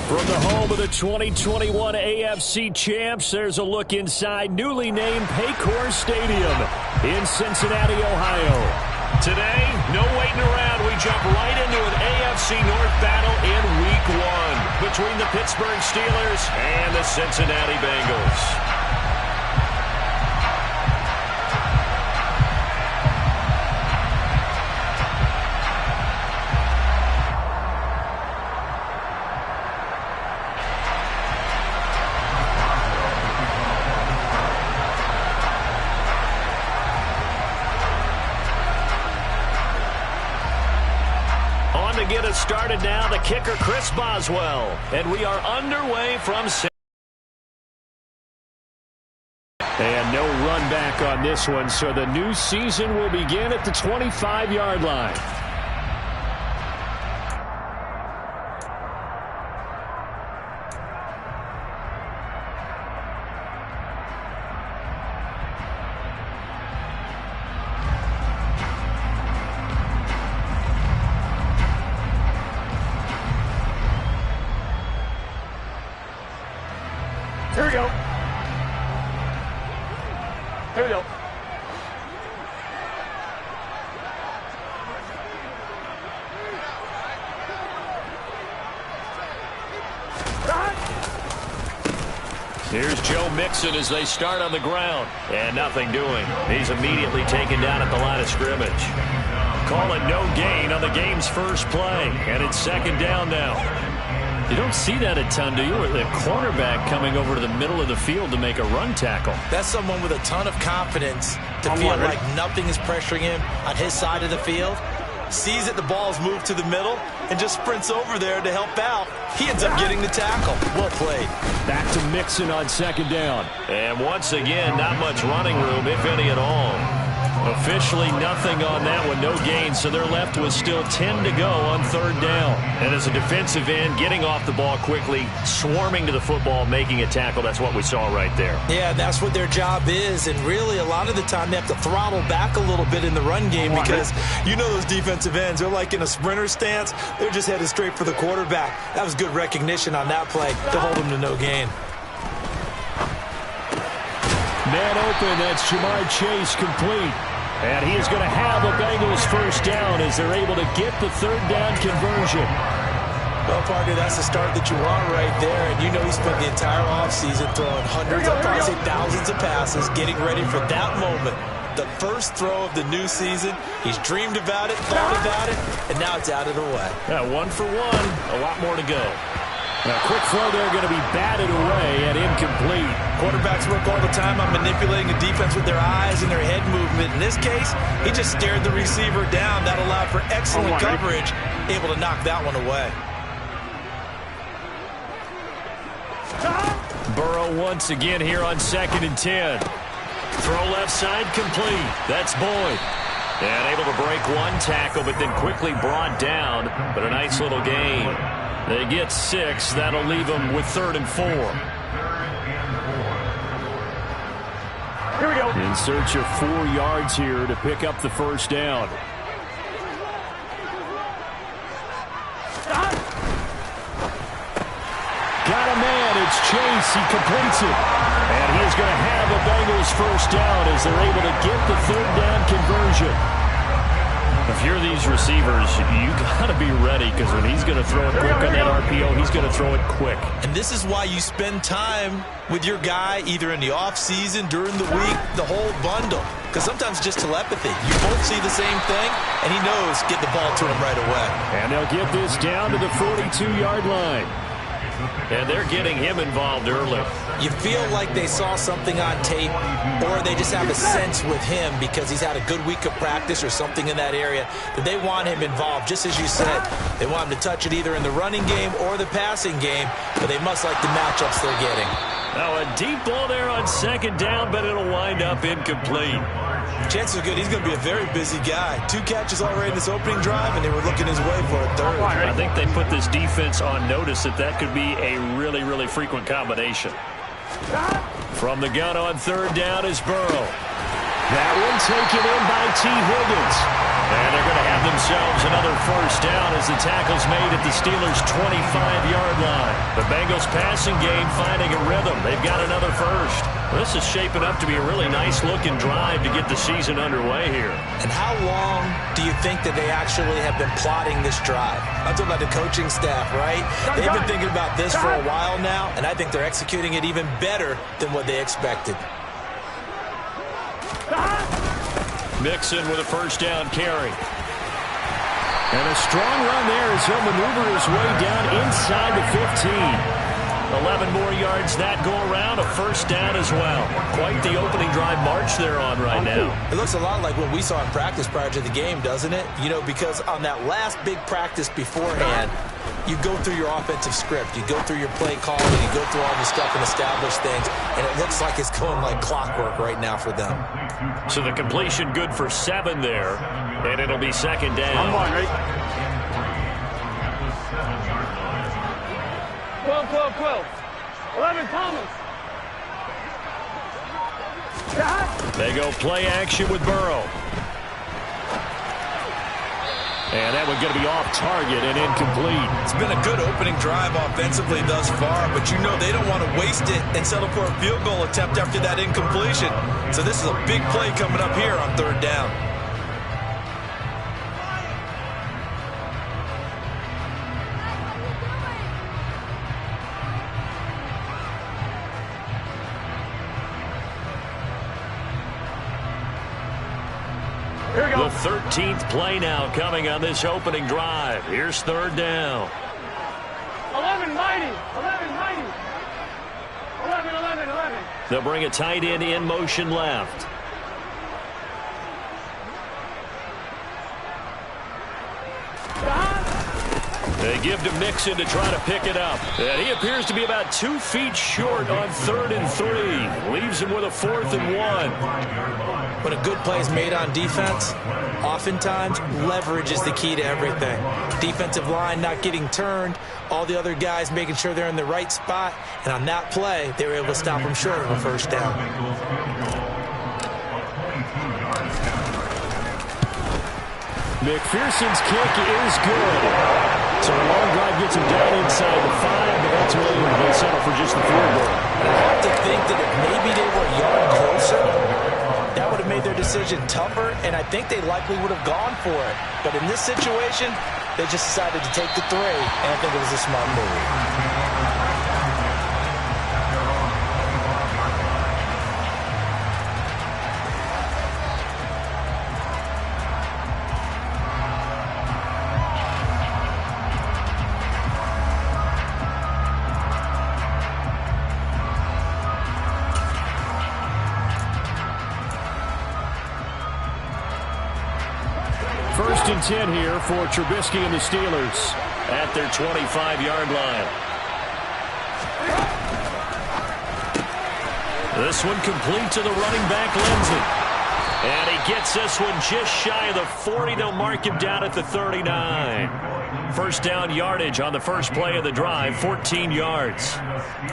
From the home of the 2021 AFC champs, there's a look inside newly named Paycor Stadium in Cincinnati, Ohio. Today, no waiting around. We jump right into an AFC North battle in Week 1 between the Pittsburgh Steelers and the Cincinnati Bengals. To get us started now, the kicker, Chris Boswell. And we are underway from... And no run back on this one, so the new season will begin at the 25-yard line. Here we go. Here we go. Here's Joe Mixon as they start on the ground. And nothing doing. He's immediately taken down at the line of scrimmage. Call it no gain on the game's first play. And it's second down now. You don't see that a ton, do you? With a cornerback coming over to the middle of the field to make a run tackle. That's someone with a ton of confidence to feel like nothing is pressuring him on his side of the field. Sees that the ball's moved to the middle and just sprints over there to help out. He ends up getting the tackle. Well played. Back to Mixon on second down. And once again, not much running room, if any at all. Officially nothing on that one, no gain, so they're left with still 10 to go on third down. And as a defensive end, getting off the ball quickly, swarming to the football, making a tackle, that's what we saw right there. Yeah, that's what their job is, and really a lot of the time they have to throttle back a little bit in the run game because you know those defensive ends, they're like in a sprinter stance, they're just headed straight for the quarterback. That was good recognition on that play to hold him to no gain. Man open, that's Jamar Chase complete. And he is going to have a Bengals first down as they're able to get the third down conversion. Well, partner, that's the start that you want right there. And you know he spent the entire offseason throwing hundreds, I'd probably say thousands of passes, getting ready for that moment. The first throw of the new season. He's dreamed about it, thought about it, and now it's out of the way. Yeah, 1 for 1, a lot more to go. Now, quick throw there going to be batted away and incomplete. Quarterbacks work all the time on manipulating the defense with their eyes and their head movement. In this case, he just stared the receiver down. That allowed for excellent coverage, able to knock that one away. Burrow once again here on 2nd and 10. Throw left side complete. That's Boyd. And able to break one tackle, but then quickly brought down. But a nice little gain. They get 6. That'll leave them with 3rd and 4. Here we go. In search of 4 yards here to pick up the first down. Got a man. It's Chase. He completes it. And he's going to have a Bengals first down as they're able to get the third down conversion. If you're these receivers, you got to be ready because when he's going to throw it quick on that RPO, he's going to throw it quick. And this is why you spend time with your guy either in the offseason, during the week, the whole bundle. Because sometimes just telepathy. You both see the same thing, and he knows get the ball to him right away. And they'll get this down to the 42-yard line. And they're getting him involved early. You feel like they saw something on tape, or they just have a sense with him because he's had a good week of practice or something in that area that they want him involved. Just as you said, they want him to touch it either in the running game or the passing game, but they must like the matchups they're getting. Now a deep ball there on 2nd down, but it'll wind up incomplete. Chances are good he's going to be a very busy guy. 2 catches already in this opening drive, and they were looking his way for a 3rd. I think they put this defense on notice that could be a really, really frequent combination. From the gun on 3rd down is Burrow. That one taken in by T. Higgins. And they're going to have themselves another first down as the tackle's made at the Steelers' 25-yard line. The Bengals passing game finding a rhythm. They've got another first. Well, this is shaping up to be a really nice-looking drive to get the season underway here. And how long do you think that they actually have been plotting this drive? I'm talking about the coaching staff, right? They've been thinking about this for a while now, and I think they're executing it even better than what they expected. Mixon with a first down carry. And a strong run there as he'll maneuver his way down inside the 15. 11 more yards that go around, a first down as well. Quite the opening drive march they're on right now. It looks a lot like what we saw in practice prior to the game, doesn't it? You know, because on that last big practice beforehand, you go through your offensive script, you go through your play calling, you go through all the stuff and establish things, and it looks like it's going like clockwork right now for them. So the completion good for 7 there, and it'll be second down. 12. 11, Thomas. They go play action with Burrow. And that one's going to be off target and incomplete. It's been a good opening drive offensively thus far, but you know they don't want to waste it and settle for a field goal attempt after that incompletion. So this is a big play coming up here on third down. The 13th play now coming on this opening drive. Here's third down. 11, mighty. 11. They'll bring a tight end in motion left. They give to Mixon to try to pick it up. And he appears to be about 2 feet short on 3rd and 3. Leaves him with a 4th and 1. When a good play is made on defense, oftentimes leverage is the key to everything. Defensive line not getting turned, all the other guys making sure they're in the right spot, and on that play, they were able to stop them short of a first down. McPherson's kick is good. So a long drive gets him down inside the 5, but ultimately they settle for just the field goal. I have to think that if maybe they were a yard closer, that would have made their decision tougher, and I think they likely would have gone for it. But in this situation, they just decided to take the 3, and I think it was a smart move. First and 10 here for Trubisky and the Steelers at their 25-yard line. This one complete to the running back, Lindsey. And he gets this one just shy of the 40. They'll mark him down at the 39. First down yardage on the first play of the drive, 14 yards.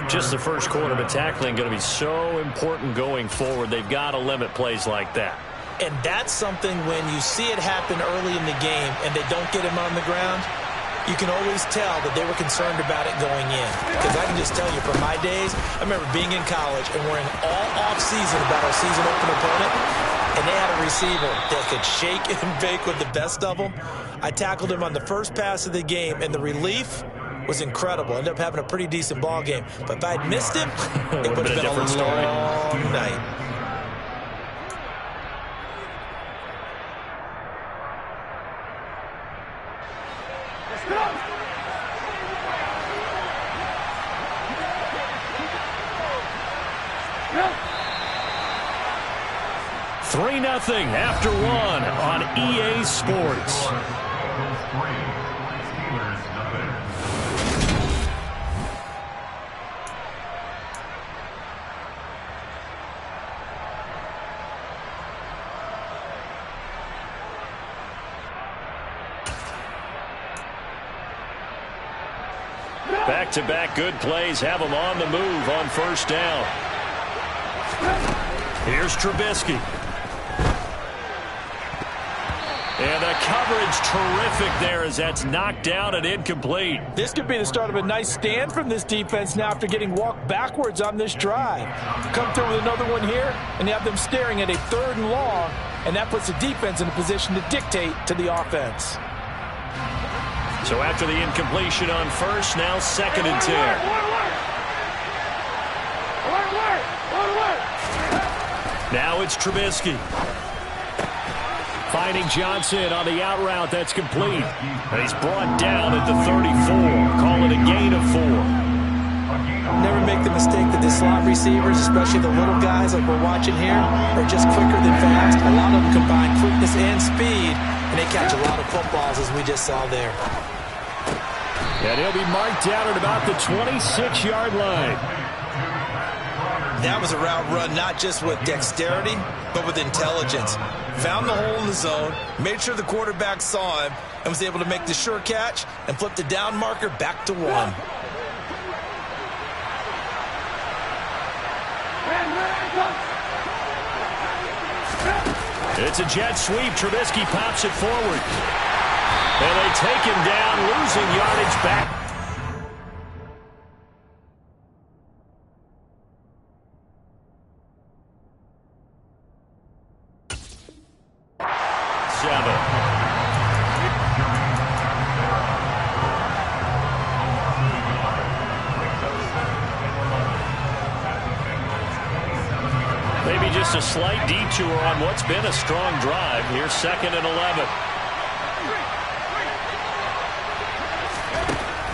Just the first quarter, but tackling going to be so important going forward. They've got to limit plays like that. And that's something when you see it happen early in the game and they don't get him on the ground, you can always tell that they were concerned about it going in. Because I can just tell you from my days, I remember being in college and worrying all off-season about our season open opponent, and they had a receiver that could shake and bake with the best of them. I tackled him on the first pass of the game, and the relief was incredible. Ended up having a pretty decent ball game. But if I'd missed him, it would have been a long night. Three 3-0 after 1 on EA Sports. Back-to-back good plays have them on the move on first down. Here's Trubisky. And the coverage terrific there as that's knocked down and incomplete. This could be the start of a nice stand from this defense now after getting walked backwards on this drive. Come through with another one here, and you have them staring at a 3rd and long, and that puts the defense in a position to dictate to the offense. So after the incompletion on first, now 2nd and 10. Now it's Trubisky. Finding Johnson on the out route. That's complete. He's brought down at the 34. Call it a gain of 4. Never make the mistake that the slot receivers, especially the little guys like we're watching here, are just quicker than fast. A lot of them combine quickness and speed, and they catch a lot of footballs, as we just saw there. And he'll be marked down at about the 26-yard line. That was a route run not just with dexterity, but with intelligence. Found the hole in the zone, made sure the quarterback saw him, and was able to make the sure catch and flip the down marker back to 1. It's a jet sweep. Trubisky pops it forward. And they take him down, losing yardage back. Maybe just a slight detour on what's been a strong drive. Here's 2nd and 11.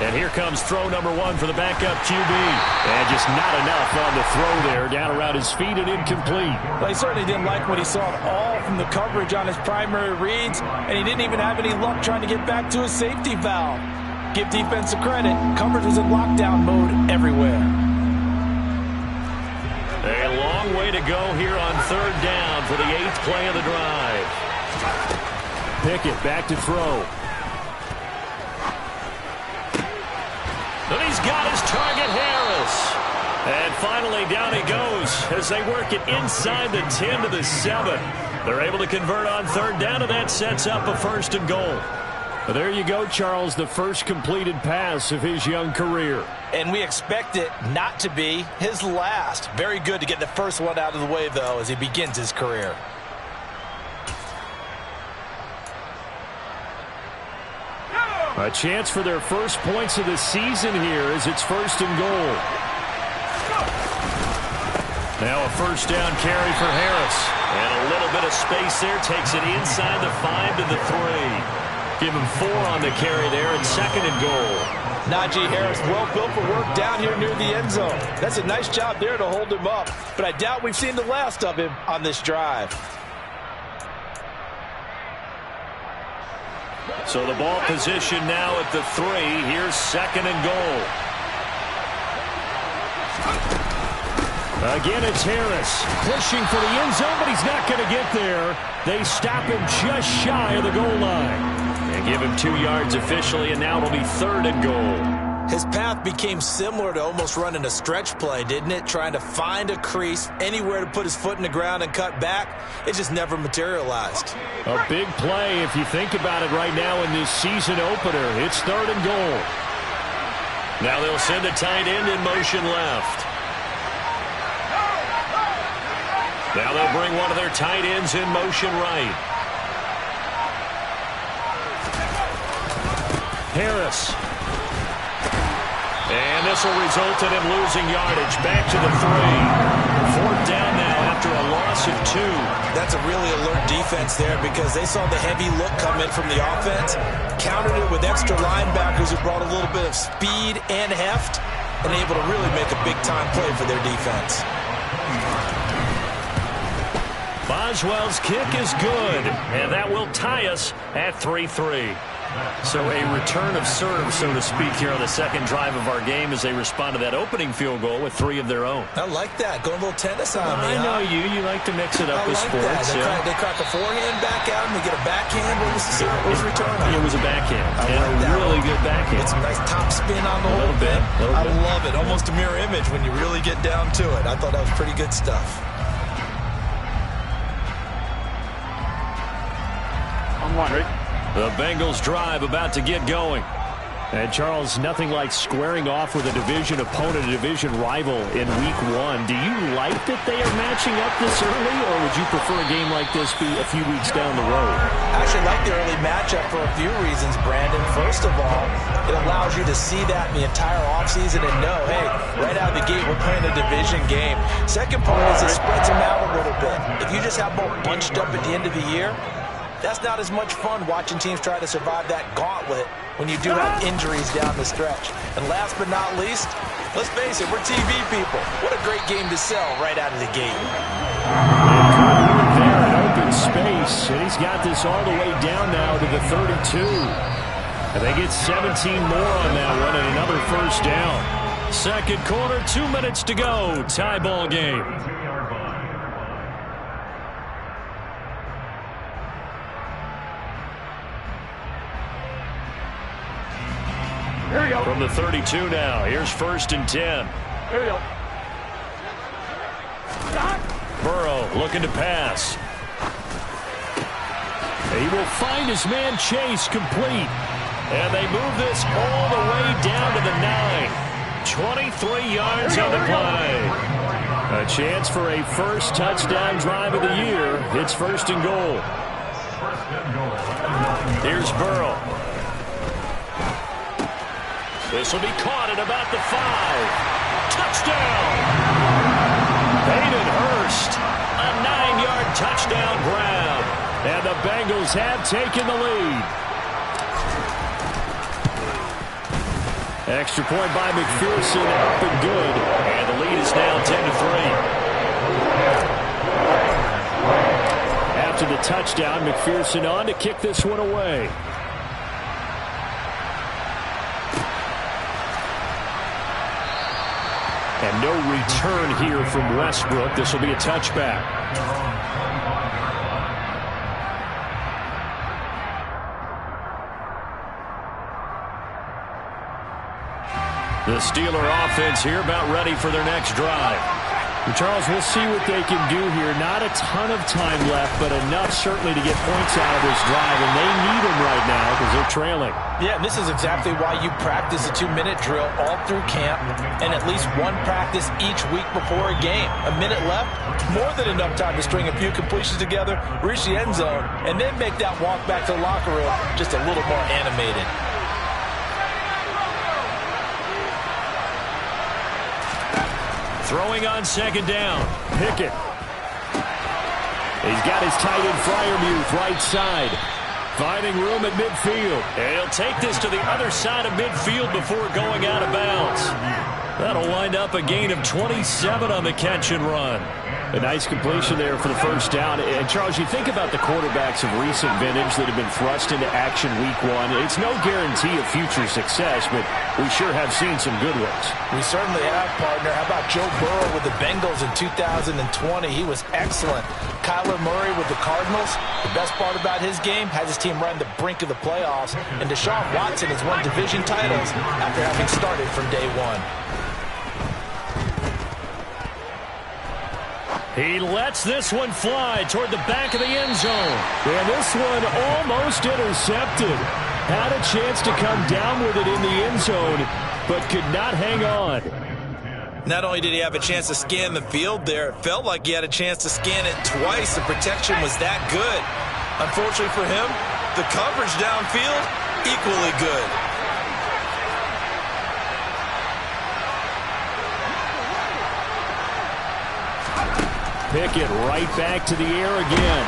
And here comes throw number 1 for the backup QB. And just not enough on the throw there. Down around his feet and incomplete. Well, he certainly didn't like what he saw at all from the coverage on his primary reads, and he didn't even have any luck trying to get back to his safety valve. Give defense a credit. Coverage was in lockdown mode everywhere. A long way to go here on 3rd down for the 8th play of the drive. Pickett back to throw. And he's got his target, Harris. And finally down he goes as they work it inside the 10 to the 7. They're able to convert on 3rd down, and that sets up a 1st and goal. Well, there you go, Charles, the first completed pass of his young career. And we expect it not to be his last. Very good to get the first one out of the way, though, as he begins his career. A chance for their first points of the season here as it's 1st and goal. Now a 1st down carry for Harris. And a little bit of space there. Takes it inside the 5 to the 3. Give him 4 on the carry there at 2nd and goal. Najee Harris, well built for work down here near the end zone. That's a nice job there to hold him up. But I doubt we've seen the last of him on this drive. So the ball position now at the 3. Here's 2nd and goal. Again, it's Harris pushing for the end zone, but he's not going to get there. They stop him just shy of the goal line. And give him 2 yards officially, and now it'll be 3rd and goal. His path became similar to almost running a stretch play, didn't it? Trying to find a crease, anywhere to put his foot in the ground and cut back. It just never materialized. A big play if you think about it right now in this season opener. It's 3rd and goal. Now they'll send a tight end in motion left. Now they'll bring one of their tight ends in motion right. Harris. And this will result in him losing yardage. Back to the 3. 4th down now after a loss of 2. That's a really alert defense there because they saw the heavy look come in from the offense, countered it with extra linebackers who brought a little bit of speed and heft, and able to really make a big-time play for their defense. Boswell's kick is good, and that will tie us at 3-3. So a return of serve, so to speak, here on the 2nd drive of our game as they respond to that opening field goal with 3 of their own. I like that. Going a little tennis on me. I know you. You like to mix it up with sports. They crack a forehand back out and they get a backhand. What was the return on? It was a backhand. I like that. Really good backhand. It's a nice top spin on the whole bit. I love it. Almost a mirror image when you really get down to it. I thought that was pretty good stuff. and one. The Bengals drive about to get going. And Charles, nothing like squaring off with a division opponent, a division rival in week one. Do you like that they are matching up this early, or would you prefer a game like this be a few weeks down the road? I actually like the early matchup for a few reasons, Brandon. First of all, it allows you to see that in the entire offseason and know, hey, right out of the gate, we're playing a division game. Second part is it spreads them out a little bit. If you just have them bunched up at the end of the year, that's not as much fun watching teams try to survive that gauntlet when you do have injuries down the stretch. And last but not least, let's face it, we're TV people. What a great game to sell right out of the gate. There in open space, and he's got this all the way down now to the 32. And they get 17 more on that one and another first down. Second quarter, 2 minutes to go. Tie ball game. Here we go. From the 32 now, here's 1st and 10. Here we go. Burrow looking to pass. He will find his man Chase complete. And they move this all the way down to the 9. 23 yards on the play. A chance for a first touchdown drive of the year. It's 1st and goal. Here's Burrow. This will be caught at about the 5. Touchdown! Hayden Hurst, a 9-yard touchdown grab. And the Bengals have taken the lead. Extra point by McPherson, up and good. And the lead is now 10-3. After the touchdown, McPherson on to kick this one away. And no return here from Westbrook. This will be a touchback. The Steeler offense here about ready for their next drive. And Charles, we'll see what they can do here. Not a ton of time left, but enough certainly to get points out of this drive, and they need them right now because they're trailing. Yeah, and this is exactly why you practice a 2-minute drill all through camp and at least one practice each week before a game. A minute left, more than enough time to string a few completions together, reach the end zone, and then make that walk back to the locker room just a little more animated. Throwing on 2nd down. Pickett. He's got his tight end Freiermuth right side. Finding room at midfield. And he'll take this to the other side of midfield before going out of bounds. That'll wind up a gain of 27 on the catch and run. A nice completion there for the first down. And, Charles, you think about the quarterbacks of recent vintage that have been thrust into action week one. It's no guarantee of future success, but we sure have seen some good ones. We certainly have, partner. How about Joe Burrow with the Bengals in 2020? He was excellent. Kyler Murray with the Cardinals. The best part about his game, has his team right on the brink of the playoffs. And Deshaun Watson has won division titles after having started from day one. He lets this one fly toward the back of the end zone. And this one almost intercepted. Had a chance to come down with it in the end zone, but could not hang on. Not only did he have a chance to scan the field there, it felt like he had a chance to scan it twice. The protection was that good. Unfortunately for him, the coverage downfield, equally good. Pickett right back to the air again.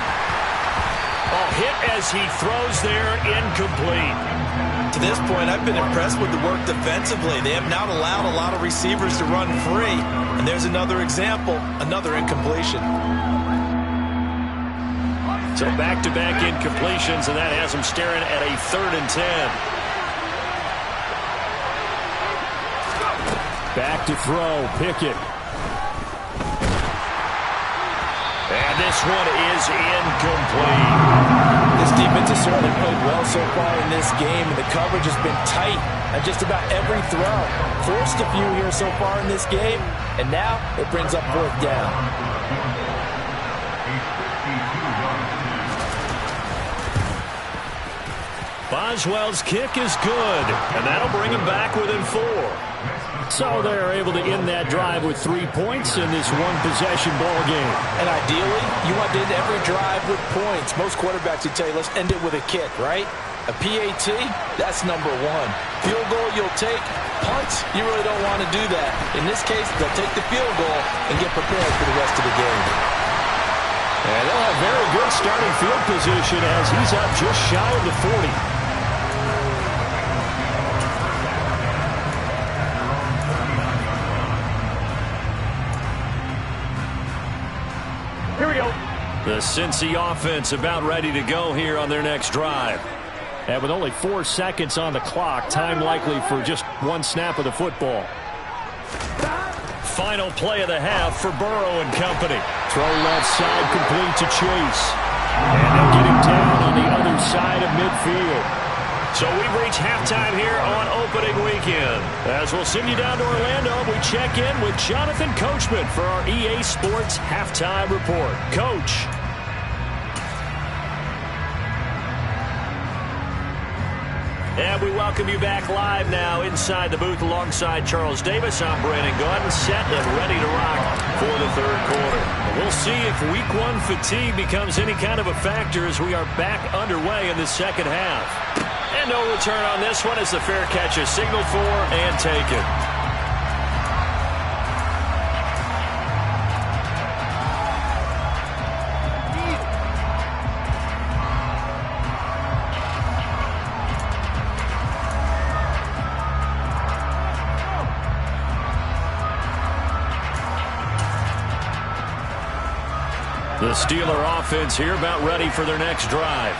Oh, hit as he throws there, incomplete. To this point, I've been impressed with the work defensively. They have not allowed a lot of receivers to run free. And there's another example, another incompletion. So back-to-back incompletions, and that has him staring at a 3rd and 10. Back to throw, Pickett. And this one is incomplete. This defense has certainly played well so far in this game, and the coverage has been tight on just about every throw. Forced a few here so far in this game, and now it brings up 4th down. Boswell's kick is good, and that'll bring him back within 4. So they're able to end that drive with 3 points in this one-possession ball game. And ideally, you want to end every drive with points. Most quarterbacks would tell you, let's end it with a kick, right? A PAT, that's number 1. Field goal you'll take. Punts, you really don't want to do that. In this case, they'll take the field goal and get prepared for the rest of the game. And they'll have very good starting field position as he's up just shy of the 40. Here we go. The Cincy offense about ready to go here on their next drive. And with only 4 seconds on the clock, time likely for just 1 snap of the football. Final play of the half for Burrow and company. Throw left side complete to Chase. And they'll get him down on the other side of midfield. So we've reached halftime here on opening weekend. As we'll send you down to Orlando, we check in with Jonathan Coachman for our EA Sports Halftime Report. Coach. And we welcome you back live now inside the booth alongside Charles Davis. I'm Brandon Gordon, set and ready to rock for the third quarter. We'll see if week 1 fatigue becomes any kind of a factor as we are back underway in the second half. And no return on this one as the fair catch is signaled for and taken. The Steeler offense here about ready for their next drive.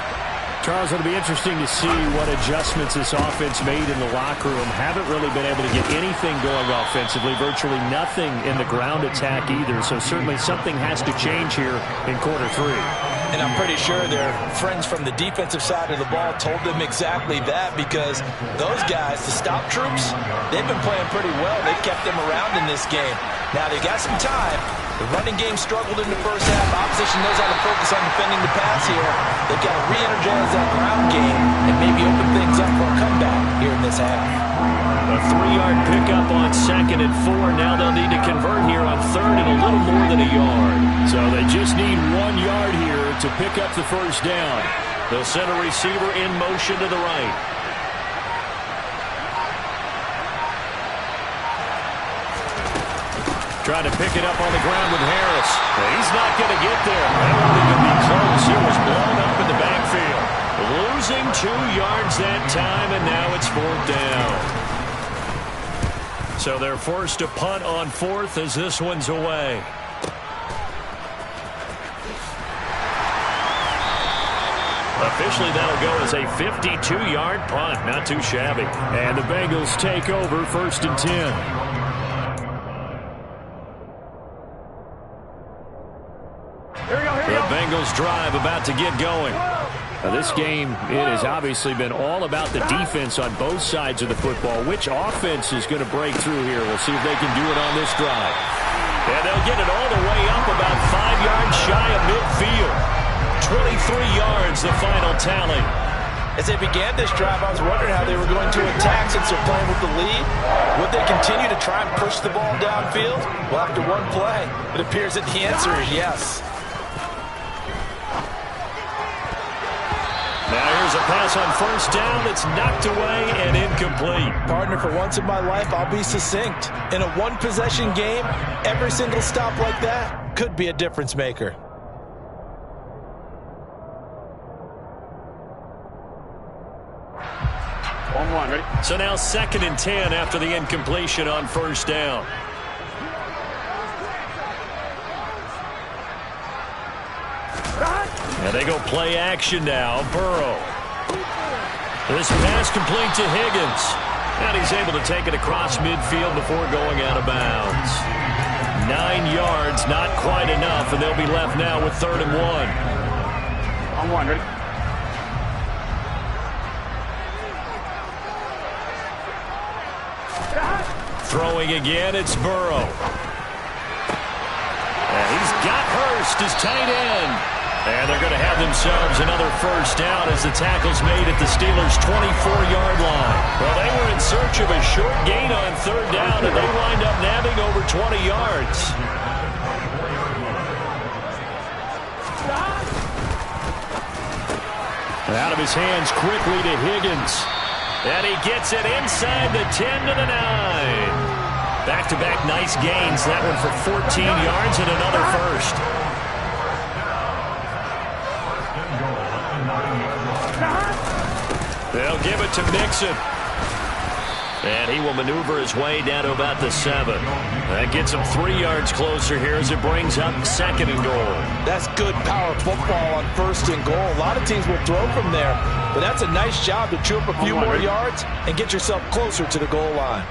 Charles, it'll be interesting to see what adjustments this offense made in the locker room. Haven't really been able to get anything going offensively, virtually nothing in the ground attack either. So certainly something has to change here in quarter 3. And I'm pretty sure their friends from the defensive side of the ball told them exactly that, because those guys, the stop troops, they've been playing pretty well. They've kept them around in this game. Now they got some time. The running game struggled in the first half. Opposition knows how to focus on defending the pass here. They've got to re-energize that ground game and maybe open things up for a comeback here in this half. A 3-yard pickup on 2nd and 4. Now they'll need to convert here on 3rd and a little more than a yard. So they just need 1 yard here to pick up the first down. They'll send a receiver in motion to the right. Trying to pick it up on the ground with Harris. He's not going to get there. That wasn't going to be close. He was blown up in the backfield. Losing 2 yards that time, and now it's 4th down. So they're forced to punt on 4th as this one's away. Officially, that'll go as a 52-yard punt. Not too shabby. And the Bengals take over 1st and 10. The Bengals drive about to get going. This game, it has obviously been all about the defense on both sides of the football. Which offense is going to break through here? We'll see if they can do it on this drive. And they'll get it all the way up about 5 yards shy of midfield. 23 yards, the final tally. As they began this drive, I was wondering how they were going to attack since they're playing with the lead. Would they continue to try and push the ball downfield? Well, after one play, it appears that the answer is yes. Now here's a pass on 1st down that's knocked away and incomplete. Partner, for once in my life, I'll be succinct. In a one-possession game, every single stop like that could be a difference maker. On 1, ready? So now 2nd and 10 after the incompletion on 1st down. And they go play action now. Burrow. This pass complete to Higgins. And he's able to take it across midfield before going out of bounds. 9 yards, not quite enough, and they'll be left now with 3rd and 1. On 1, ready? Throwing again, it's Burrow. And he's got Hurst, his tight end. And they're going to have themselves another first down as the tackle's made at the Steelers' 24-yard line. Well, they were in search of a short gain on third down, and they wind up nabbing over 20 yards. Out of his hands quickly to Higgins. And he gets it inside the 10 to the 9. Back-to-back nice gains. That one for 14 yards and another first. They'll give it to Mixon. And he will maneuver his way down to about the 7. That gets him 3 yards closer here as it brings up 2nd and goal. That's good power football on 1st and goal. A lot of teams will throw from there, but that's a nice job to chew up a few more yards and get yourself closer to the goal line.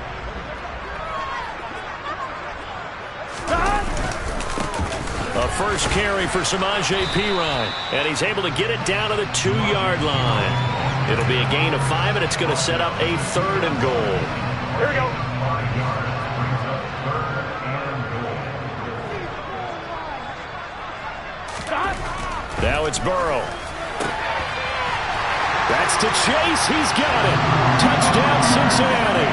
A first carry for Samaje Perine, and he's able to get it down to the 2-yard line. It'll be a gain of 5, and it's going to set up a 3rd and goal. Here we go. Now it's Burrow. That's to Chase. He's got it. Touchdown, Cincinnati.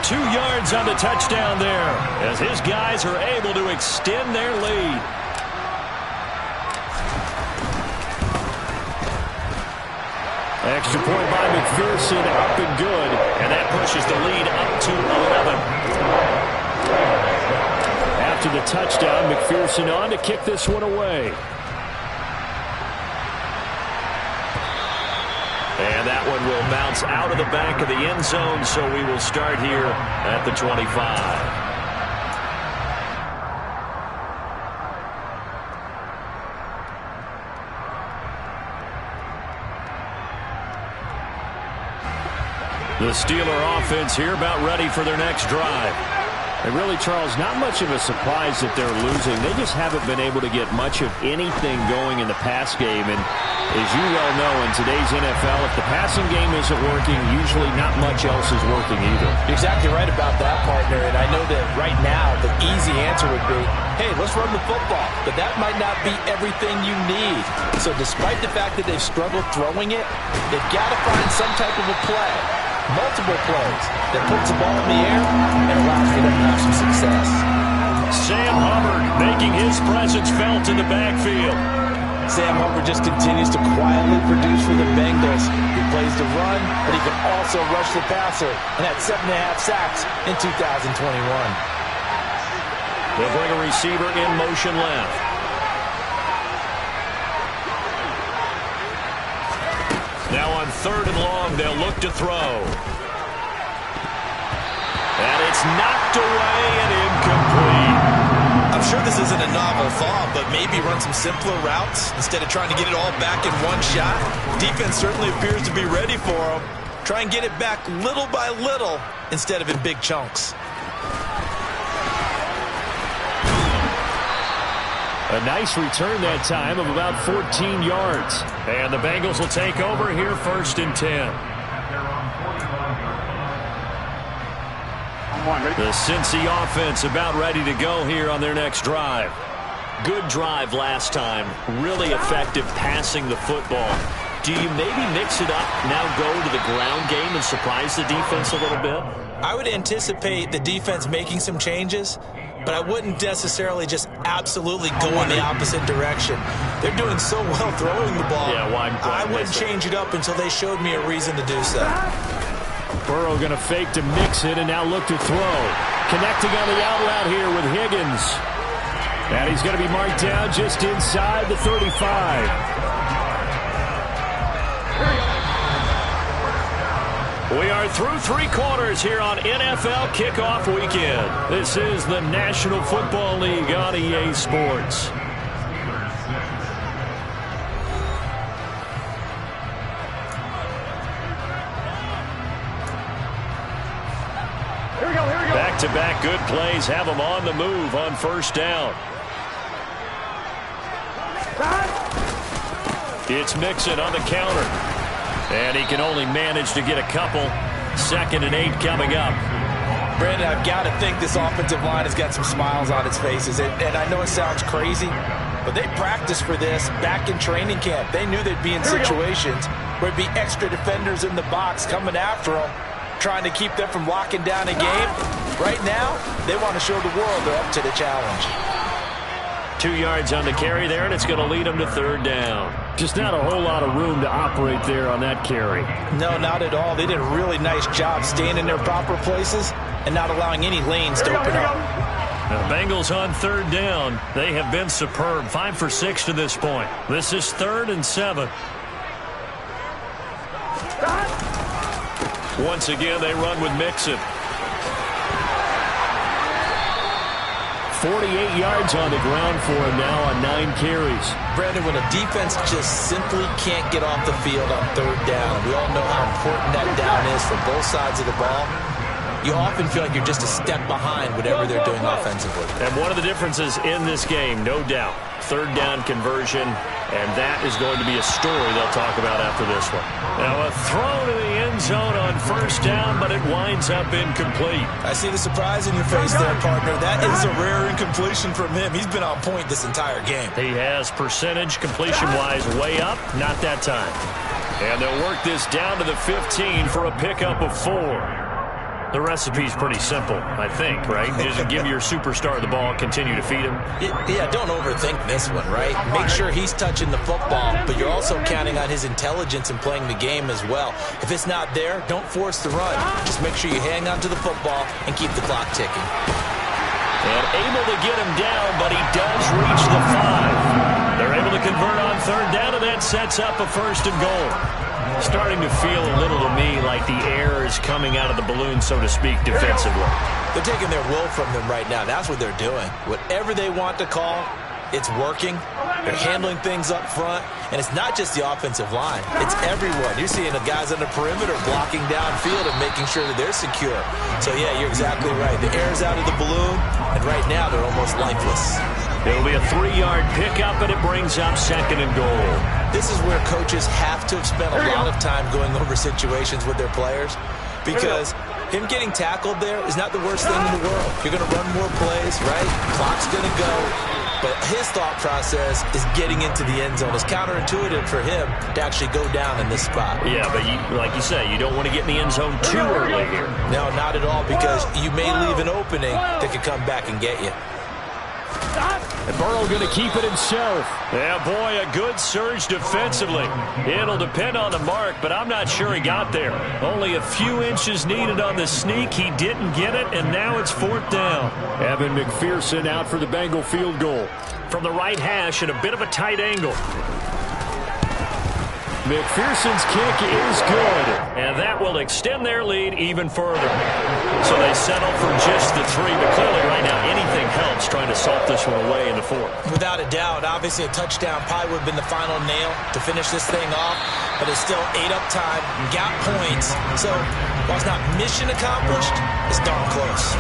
2 yards on the touchdown there as his guys are able to extend their lead. Extra point by McPherson, up and good, and that pushes the lead up to 11. After the touchdown, McPherson on to kick this one away. And that one will bounce out of the back of the end zone, so we will start here at the 25. The Steeler offense here about ready for their next drive. And really, Charles, not much of a surprise that they're losing. They just haven't been able to get much of anything going in the pass game. And as you well know, in today's NFL, if the passing game isn't working, usually not much else is working either. You're exactly right about that, partner. And I know that right now the easy answer would be, hey, let's run the football. But that might not be everything you need. So despite the fact that they've struggled throwing it, they've got to find some type of a play. Multiple plays that puts the ball in the air and allows for them to have some success. Sam Hubbard making his presence felt in the backfield. Sam Hubbard just continues to quietly produce for the Bengals. He plays the run, but he can also rush the passer, and had 7.5 sacks in 2021. They'll bring a receiver in motion left. Now on 3rd and long, they'll look to throw. And it's knocked away and incomplete. I'm sure this isn't a novel thought, but maybe run some simpler routes instead of trying to get it all back in one shot. Defense certainly appears to be ready for them. Try and get it back little by little instead of in big chunks. A nice return that time of about 14 yards. And the Bengals will take over here 1st and 10. The Cincy offense about ready to go here on their next drive. Good drive last time. Really effective passing the football. Do you maybe mix it up, now go to the ground game and surprise the defense a little bit? I would anticipate the defense making some changes, but I wouldn't necessarily just absolutely go in the opposite direction. They're doing so well throwing the ball. Yeah, I wouldn't change it up until they showed me a reason to do so. Burrow going to fake to mix it and now look to throw. Connecting on the out route here with Higgins. And he's going to be marked down just inside the 35. We are through 3 quarters here on NFL Kickoff Weekend. This is the National Football League on EA Sports. Here we go. Back-to-back good plays have them on the move on 1st down. It's Mixon on the counter. And he can only manage to get a couple. 2nd and 8 coming up. Brandon, I've got to think this offensive line has got some smiles on its faces. And I know it sounds crazy, But they practiced for this back in training camp. They knew they'd be in situations where there'd be extra defenders in the box coming after them, trying to keep them from locking down a game. Right now, they want to show the world they're up to the challenge. 2 yards on the carry there, and it's going to lead them to third down. Just not a whole lot of room to operate there on that carry. No, not at all. They did a really nice job staying in their proper places and not allowing any lanes to open up. The Bengals on third down. They have been superb. 5 for 6 to this point. This is 3rd and 7. Once again, they run with Mixon. 48 yards on the ground for him now on 9 carries. Brandon, when a defense just simply can't get off the field on third down, we all know how important that down is for both sides of the ball. You often feel like you're just a step behind whatever they're doing offensively. And one of the differences in this game, no doubt, third down conversion, and that is going to be a story they'll talk about after this one. Now a throw to the end zone on first down, but it winds up incomplete. I see the surprise in your face there, partner. That is a rare incompletion from him. He's been on point this entire game. He has percentage completion-wise way up, not that time. And they'll work this down to the 15 for a pickup of 4. The recipe's pretty simple, I think, right? Just give your superstar the ball, continue to feed him. Yeah, don't overthink this one, right? Make sure he's touching the football, but you're also counting on his intelligence in playing the game as well. If it's not there, don't force the run. Just make sure you hang on to the football and keep the clock ticking. And able to get him down, but he does reach the 5. They're able to convert on third down, and that sets up a 1st and goal. Starting to feel a little to me like the air is coming out of the balloon, so to speak, defensively. They're taking their will from them right now. That's what they're doing. Whatever they want to call, it's working. They're handling things up front. And it's not just the offensive line. It's everyone. You're seeing the guys on the perimeter blocking downfield and making sure that they're secure. So, yeah, you're exactly right. The air's out of the balloon, and right now they're almost lifeless. It'll be a 3-yard pickup, and it brings up 2nd and goal. This is where coaches have to have spent a lot of time going over situations with their players, because him getting tackled there is not the worst thing in the world. You're going to run more plays, right? Clock's going to go. But his thought process is getting into the end zone. It's counterintuitive for him to actually go down in this spot. Yeah, but like you say, you don't want to get in the end zone too early here. No, not at all, because you may leave an opening that could come back and get you. And Burrow going to keep it himself. Yeah, boy, a good surge defensively. It'll depend on the mark, but I'm not sure he got there. Only a few inches needed on the sneak. He didn't get it, and now it's 4th down. Evan McPherson out for the Bengal field goal. From the right hash at a bit of a tight angle. McPherson's kick is good, and that will extend their lead even further. So they settle for just the 3, but clearly right now anything helps trying to salt this one away in the 4th. Without a doubt, obviously a touchdown probably would have been the final nail to finish this thing off, but it's still ate up time, got points. So while it's not mission accomplished, it's darn close.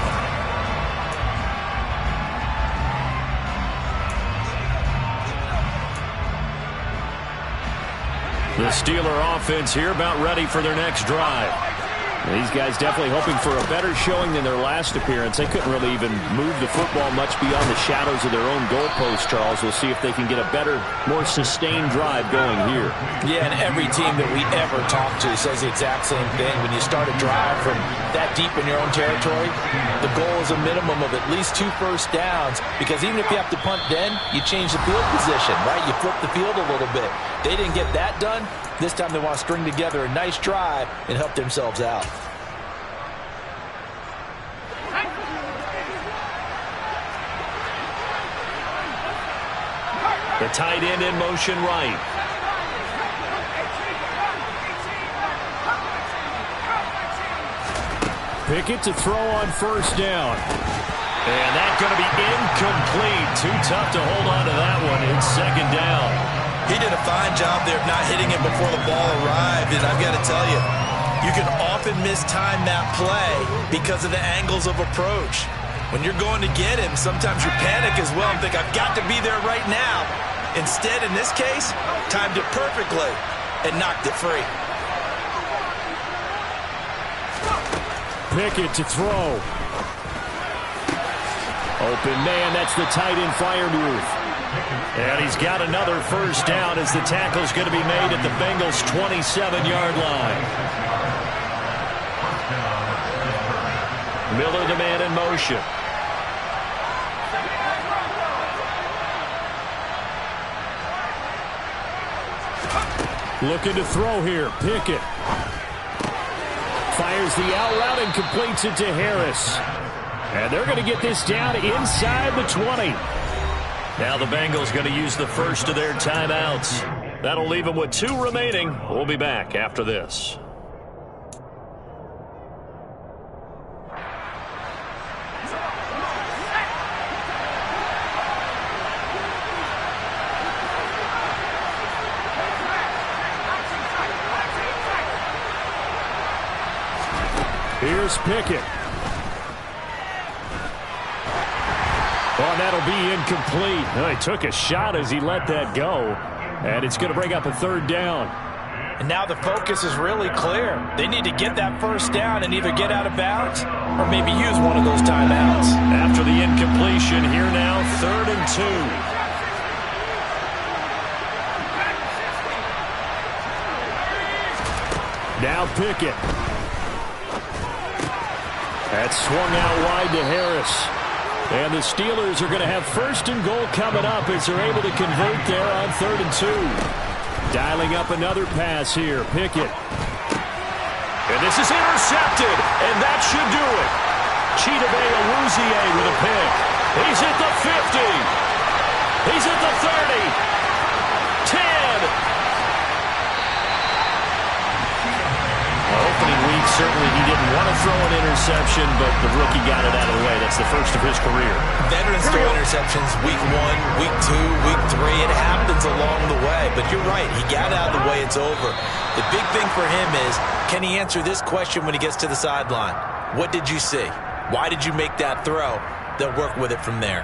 The Steeler offense here about ready for their next drive. These guys definitely hoping for a better showing than their last appearance. They couldn't really even move the football much beyond the shadows of their own goalpost, Charles. We'll see if they can get a better, more sustained drive going here. Yeah, and every team that we ever talk to says the exact same thing. When you start a drive from that deep in your own territory, the goal is a minimum of at least 2 first downs, because even if you have to punt then, you change the field position, right? You flip the field a little bit. They didn't get that done. This time they want to string together a nice drive and help themselves out. The tight end in motion right. Pickett to throw on first down. And that's going to be incomplete. Too tough to hold on to that one. It's 2nd down. He did a fine job there of not hitting it before the ball arrived, and I've got to tell you, you can often mistime that play because of the angles of approach. When you're going to get him, sometimes you panic as well and think, I've got to be there right now. Instead, in this case, timed it perfectly and knocked it free. Pickett to throw. Open man, that's the tight end fire move. And he's got another first down as the tackle's going to be made at the Bengals' 27-yard line. Miller, the man in motion. Looking to throw here. Pickett. Fires the out route and completes it to Harris. And they're going to get this down inside the 20. Now the Bengals going to use the first of their timeouts. That'll leave them with 2 remaining. We'll be back after this. Here's Pickett. Oh, that'll be incomplete. Oh, he took a shot as he let that go. And it's going to bring up a 3rd down. And now the focus is really clear. They need to get that first down and either get out of bounds or maybe use one of those timeouts. After the incompletion, here now, 3rd and 2. Now Pickett. That's swung out wide to Harris. And the Steelers are going to have 1st and goal coming up as they're able to convert there on 3rd and 2. Dialing up another pass here. Pickett. And this is intercepted, and that should do it. Chidobe Awuzie with a pick. He's at the 50. He's at the 30. 10. Opening week, certainly he didn't want to throw an interception, but the rookie got it out of the way. That's the first of his career. Veterans throw interceptions week 1, week 2, week 3. It happens along the way, but you're right. He got out of the way. It's over. The big thing for him is, can he answer this question when he gets to the sideline? What did you see? Why did you make that throw? They'll work with it from there.